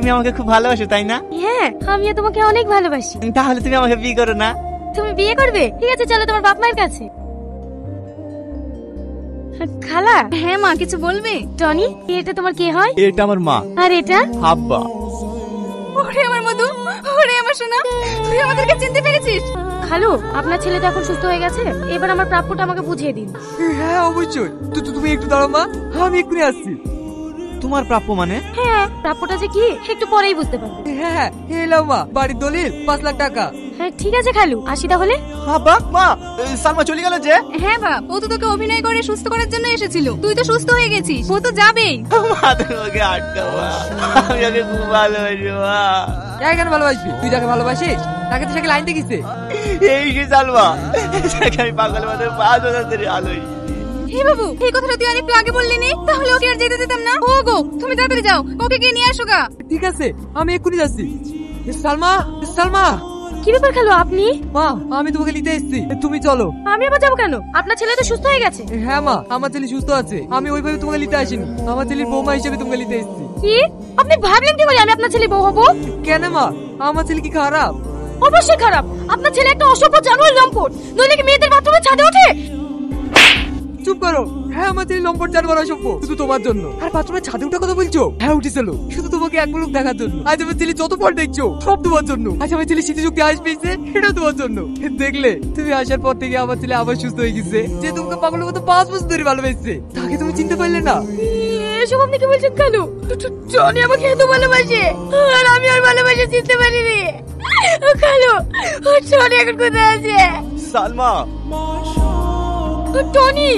তুমি আমাকে খুব ভালোবাসো তাই না? হ্যাঁ, আমিও তোমাকে অনেক ভালোবাসি। তাহলে তুমি আমাকে বিয়ে করো না? তুমি বিয়ে করবে? ঠিক আছে, চলো তোমার বাপ মায়ের কাছে। খালা। হ্যাঁ মা, কিছু বলবে? টনি, এটা তোমার কে হয়? এটা আমার মা। আর এটা? আব্বা। ওরে আমার মধু, ওরে আমার সোনা, তুই আমাদেরকে চিনতে পেরেছিস? খালু, আপনার ছেলে তো এখন সুস্থ হয়ে গেছে, এবার আমার প্রাপ্যটা আমাকে বুঝিয়ে দিন। হ্যাঁ অবশ্যই, তুমি একটু দাঁড়াও মা, আমি এক্ষুনি আসছি। তোমার প্রাপ্য মানে? হ্যাঁ, প্রাপ্যটা যে কি একটু পরেই বুঝতে পারবে। হ্যাঁ হ্যাঁ, এলাও মা, বাড়ির দলিল 5 লাখ টাকা। হ্যাঁ ঠিক আছে খালু, আসি তাহলে। আব্বা, মা, সালমা চলে গেল যে? হ্যাঁ বাপ, ও তো তোকে অভিনয় করে সুস্থ করার জন্য এসেছিল, তুই তো সুস্থ হয়ে গেছিস, ও তো যাবেই। মা, তুমি ওকে আটকাও মা। আমি ওকে খুব ভালোবাসি মা। কেন ভালোবাসবি? তুই যাকে ভালোবাসিস তাকে তো সাথে লাইন দেখিস। এই যে সালমা, যাকে আমি পাগল মতো 5 বছর ধরে আলোই। হে বাবু, এই কথাটা তুই আরেকটু আগে বললি নি, তাহলে ওকে আর যেতে দিতাম না। ও গো, তুমি তাড়াতাড়ি যাও, ওকে গিয়ে নিয়ে আসো গা। ঠিক আছে, আমি এক্ষুনি যাচ্ছি। সালমা, সালমা। কি ব্যাপার খালু, আপনি? মা, আমি তোমাকে নিতে এসেছি, তুমি চলো। আমি আবার যাবো কেন? আপনার ছেলে তো সুস্থ হয়ে গেছে। হ্যাঁ মা, আমার ছেলে সুস্থ আছে, আমি ওইভাবে তোমাকে নিতে আসিনি, আমার ছেলের বৌমা হিসেবে তোমাকে নিতে এসেছি। কি? আপনি ভাবলেন কি করে আমি আপনার ছেলে বউ হবো? কেন মা, আমার ছেলে কি খারাপ? অবশ্যই খারাপ। আপনার ছেলে একটা অসভ্য জানোয়ার লম্পট, নইলে কি মেয়েদের বাথরুমে ছাদে ওঠে? চুপ করো। হ্যাঁ, আমার ছেলে লম্পট জানোয়ার অসভ্য, শুধু তোমার জন্য। আর বাথরুমে ছাদে উঠে কথা বলছো? হ্যাঁ উঠেছিল, শুধু তোমাকে এক পলক দেখার জন্য। আজ আমার ছেলে যত ফল দেখছো সব তোমার জন্য। আজ আমার ছেলে স্মৃতিশক্তি আজ পেয়েছে, এটা তোমার জন্য। দেখলে, তুমি আসার পর থেকে আমার ছেলে আবার সুস্থ হয়ে গেছে। যে তোমাকে পাগলের মতো 5 বছর ধরে ভালোবাসছে, তাকে তুমি চিনতে পারলে না? এসব আপনি কি বলছেন খালু? টনি আমাকে এত ভালোবাসে, আর আমি আর ভালোবাসা চিনতে পারিনি। খালু, টনি এখন কোথায় আছে? সালমা। টনি